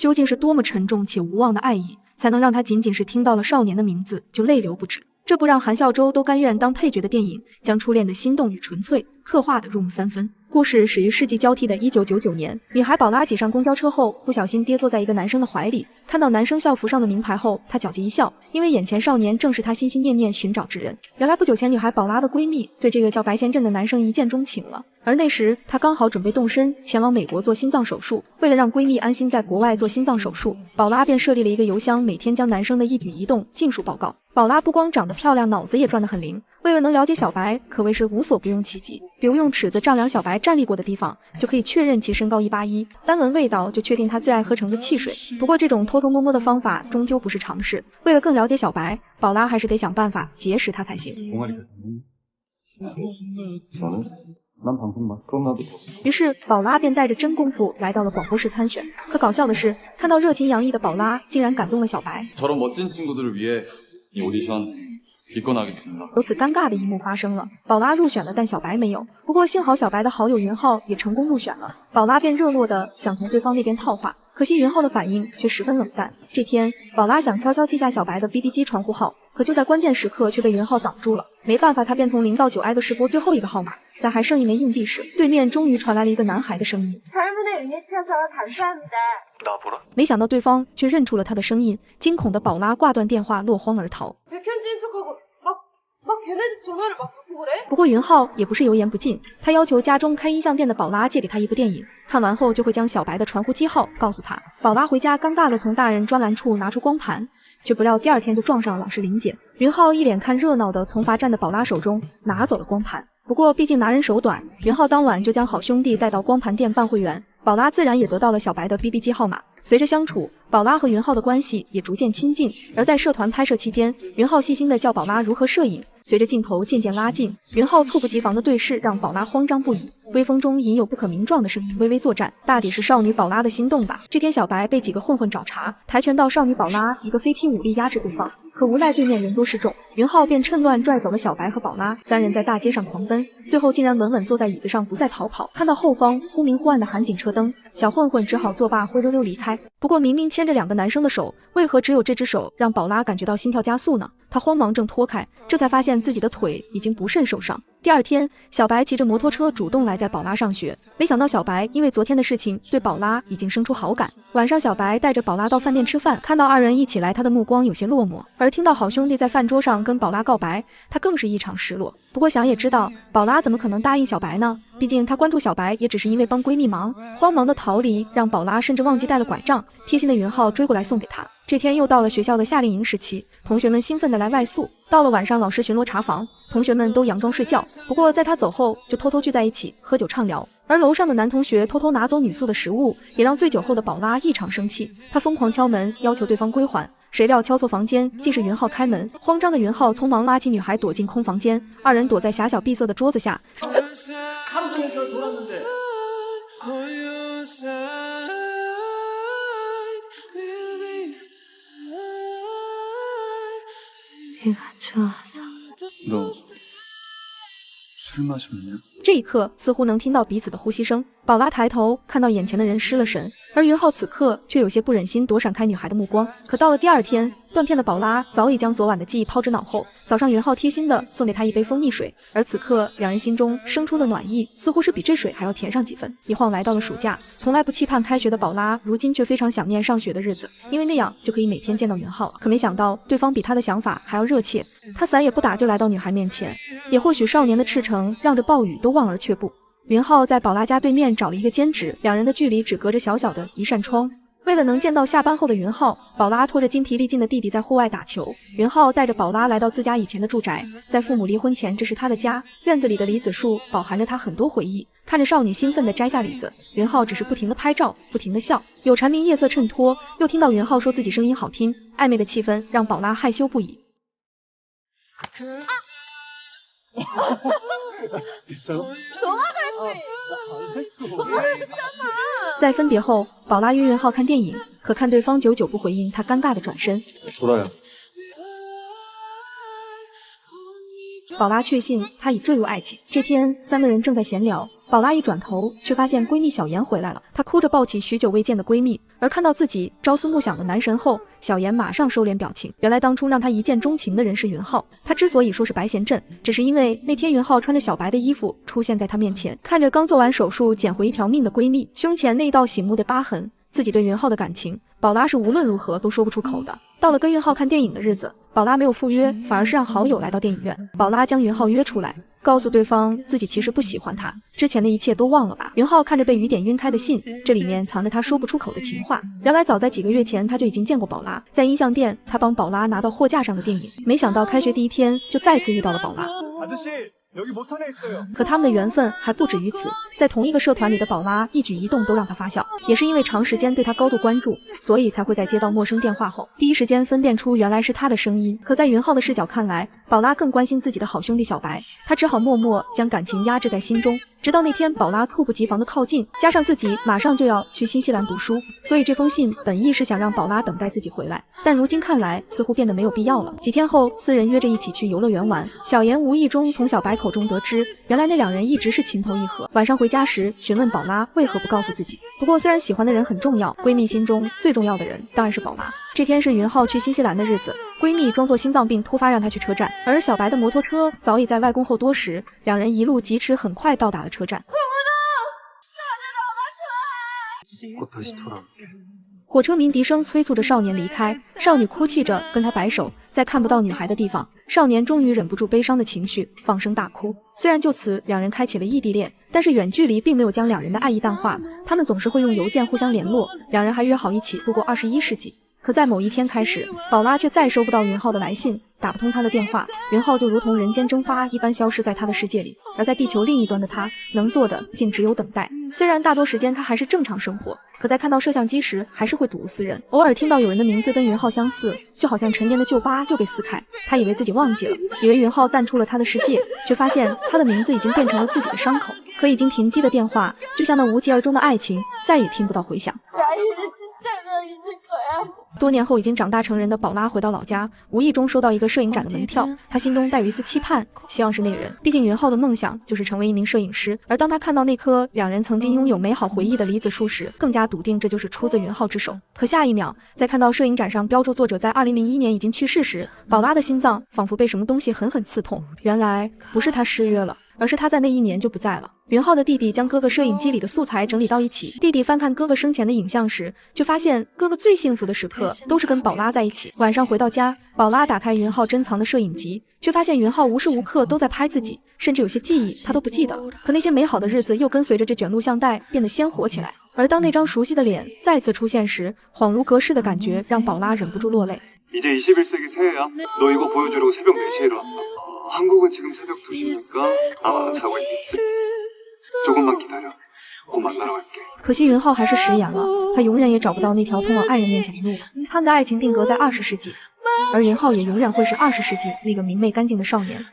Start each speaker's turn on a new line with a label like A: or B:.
A: 究竟是多么沉重且无望的爱意，才能让他仅仅是听到了少年的名字就泪流不止？这部让韩孝周都甘愿当配角的电影，将初恋的心动与纯粹刻画得入木三分。故事始于世纪交替的1999年，女孩宝拉挤上公交车后，不小心跌坐在一个男生的怀里。看到男生校服上的名牌后，她狡黠一笑，因为眼前少年正是她心心念念寻找之人。原来不久前，女孩宝拉的闺蜜对这个叫白贤镇的男生一见钟情了，而那时她刚好准备动身前往美国做心脏手术。为了让闺蜜安心在国外做心脏手术，宝拉便设立了一个邮箱，每天将男生的一举一动尽数报告。宝拉不光长得漂亮，脑子也转得很灵。为了能了解小白，可谓是无所不用其极。比如用尺子丈量小白站立过的地方，就可以确认其身高181；单闻味道，就确定他最爱喝橙子汽水。不过这种偷偷摸摸的方法终究不是常事。为了更了解小白，宝拉还是得想办法结识他才行。于是宝拉便带着真功夫来到了广播室参选。可搞笑的是，看到热情洋溢的宝拉，竟然感动了小白。由此尴尬的一幕发生了，宝拉入选了，但小白没有。不过幸好小白的好友云浩也成功入选了，宝拉便热络的想从对方那边套话，可惜云浩的反应却十分冷淡。这天，宝拉想悄悄记下小白的 BB 机传呼号，可就在关键时刻却被云浩挡住了。没办法，他便从0到9挨个试拨最后一个号码。在还剩一枚硬币时，对面终于传来了一个男孩的声音。没想到对方却认出了他的声音，惊恐的宝拉挂断电话，落荒而逃。不过云浩也不是油盐不进，他要求家中开音像店的宝拉借给他一部电影，看完后就会将小白的传呼机号告诉他。宝拉回家尴尬的从大人专栏处拿出光盘，却不料第二天就撞上了老师林姐。云浩一脸看热闹的从罚站的宝拉手中拿走了光盘，不过毕竟拿人手短，云浩当晚就将好兄弟带到光盘店办会员，宝拉自然也得到了小白的 BB 机号码。随着相处，宝拉和云浩的关系也逐渐亲近。而在社团拍摄期间，云浩细心地教宝拉如何摄影。随着镜头渐渐拉近，云浩猝不及防的对视让宝拉慌张不已。微风中隐有不可名状的声音微微作战，大抵是少女宝拉的心动吧。这天小白被几个混混找茬，跆拳道少女宝拉一个飞踢武力压制对方，可无奈对面人多势众，云浩便趁乱拽走了小白和宝拉，三人在大街上狂奔，最后竟然稳稳坐在椅子上不再逃跑。看到后方忽明忽暗的韩警车灯，小混混只好作罢灰溜溜离开。不过明明牵着2个男生的手，为何只有这只手让宝拉感觉到心跳加速呢？他慌忙挣脱开，这才发现自己的腿已经不甚受伤。第二天，小白骑着摩托车主动来载宝拉上学，没想到小白因为昨天的事情对宝拉已经生出好感。晚上小白带着宝拉到饭店吃饭，看到2人一起来，他的目光有些落寞，而听到好兄弟在饭桌上跟宝拉告白，他更是异常失落。不过想也知道，宝拉怎么可能答应小白呢？毕竟他关注小白也只是因为帮闺蜜忙。慌忙的逃离让宝拉甚至忘记带了拐杖，贴心的云浩追过来送给他。这天又到了学校的夏令营时期，同学们兴奋地来外宿。到了晚上，老师巡逻查房，同学们都佯装睡觉。不过在他走后，就偷偷聚在一起喝酒畅聊。而楼上的男同学偷偷拿走女宿的食物，也让醉酒后的宝拉异常生气。他疯狂敲门，要求对方归还。谁料敲错房间，竟是云浩开门。慌张的云浩匆忙拉起女孩躲进空房间，2人躲在狭小闭塞的桌子下。这一刻似乎能听到彼此的呼吸声。宝拉抬头看到眼前的人失了神，而云浩此刻却有些不忍心躲闪开女孩的目光。可到了第二天，断片的宝拉早已将昨晚的记忆抛之脑后。早上云浩贴心的送给她一杯蜂蜜水，而此刻2人心中生出的暖意似乎是比这水还要甜上几分。一晃来到了暑假，从来不期盼开学的宝拉如今却非常想念上学的日子，因为那样就可以每天见到云浩了。可没想到对方比他的想法还要热切，他伞也不打就来到女孩面前。也或许少年的赤诚让着暴雨都望而却步。云浩在宝拉家对面找了一个兼职，2人的距离只隔着小小的一扇窗。为了能见到下班后的云浩，宝拉拖着精疲力尽的弟弟在户外打球。云浩带着宝拉来到自家以前的住宅，在父母离婚前，这是他的家。院子里的李子树饱含着他很多回忆。看着少女兴奋地摘下李子，云浩只是不停地拍照，不停地笑。有蝉鸣夜色衬托，又听到云浩说自己声音好听，暧昧的气氛让宝拉害羞不已。在分别后，宝拉约云浩看电影，可看对方久久不回应，他尴尬的转身。宝拉确信他已坠入爱情。这天，3个人正在闲聊，宝拉一转头，却发现闺蜜小妍回来了。她哭着抱起许久未见的闺蜜，而看到自己朝思暮想的男神后，小妍马上收敛表情。原来当初让她一见钟情的人是云浩。她之所以说是白贤镇，只是因为那天云浩穿着小白的衣服出现在她面前，看着刚做完手术捡回一条命的闺蜜胸前那道醒目的疤痕，自己对云浩的感情，宝拉是无论如何都说不出口的。到了跟云浩看电影的日子，宝拉没有赴约，反而是让好友来到电影院。宝拉将云浩约出来，告诉对方自己其实不喜欢他，之前的一切都忘了吧。云浩看着被雨点晕开的信，这里面藏着他说不出口的情话。原来早在几个月前他就已经见过宝拉，在音像店他帮宝拉拿到货架上的电影，没想到开学第一天就再次遇到了宝拉。可他们的缘分还不止于此，在同一个社团里的宝拉一举一动都让他发笑，也是因为长时间对他高度关注，所以才会在接到陌生电话后第一时间分辨出原来是他的声音。可在云浩的视角看来，宝拉更关心自己的好兄弟小白，他只好默默将感情压制在心中。直到那天宝拉猝不及防的靠近，加上自己马上就要去新西兰读书，所以这封信本意是想让宝拉等待自己回来，但如今看来似乎变得没有必要了。几天后，四人约着一起去游乐园玩，小妍无意中从小白口中得知，原来那两人一直是情投意合。晚上回家时询问宝拉为何不告诉自己，不过虽然喜欢的人很重要，闺蜜心中最重要的人当然是宝拉。这天是云浩去新西兰的日子，闺蜜装作心脏病突发让她去车站，而小白的摩托车早已在外公后多时，两人一路疾驰，很快到达了车站。火车鸣笛声催促着少年离开，少女哭泣着跟他摆手，在看不到女孩的地方，少年终于忍不住悲伤的情绪，放声大哭。虽然就此两人开启了异地恋，但是远距离并没有将两人的爱意淡化，他们总是会用邮件互相联络，两人还约好一起度过21世纪。可在某一天开始，宝拉却再收不到云浩的来信，打不通他的电话，云浩就如同人间蒸发一般消失在他的世界里。而在地球另一端的他，能做的竟只有等待。虽然大多时间他还是正常生活，可在看到摄像机时还是会睹物思人，偶尔听到有人的名字跟云浩相似，就好像陈年的旧疤又被撕开。他以为自己忘记了，以为云浩淡出了他的世界，却发现他的名字已经变成了自己的伤口。可已经停机的电话，就像那无疾而终的爱情，再也听不到回响。多年后已经长大成人的宝拉回到老家，无意中收到一个摄影展的门票，她心中带有一丝期盼，希望是那个人。毕竟云浩的梦想就是成为一名摄影师，而当他看到那棵两人曾经拥有美好回忆的梨子树时，更加笃定这就是出自云浩之手。可下一秒，在看到摄影展上标注作者在2001年已经去世时，宝拉的心脏仿佛被什么东西狠狠刺痛。原来不是他失约了，而是他在那一年就不在了。云浩的弟弟将哥哥摄影机里的素材整理到一起，弟弟翻看哥哥生前的影像时，就发现哥哥最幸福的时刻都是跟宝拉在一起。晚上回到家，宝拉打开云浩珍藏的摄影集，却发现云浩无时无刻都在拍自己，甚至有些记忆他都不记得了。可那些美好的日子又跟随着这卷录像带变得鲜活起来。而当那张熟悉的脸再次出现时，恍如隔世的感觉让宝拉忍不住落泪。
B: 이제 21세기 새해야. 너 이거 보여주려고 새벽 4시에 일어났다. 한국은 지금 새벽 2시니까 아마 자고 있겠지. 조금만 기다려. 곧 만나러 갈게.
A: 可惜云浩还是食言了，他永远也找不到那条通往爱人面前的路。他们的爱情定格在20世纪，而云浩也永远会是20世纪那个明媚干净的少年。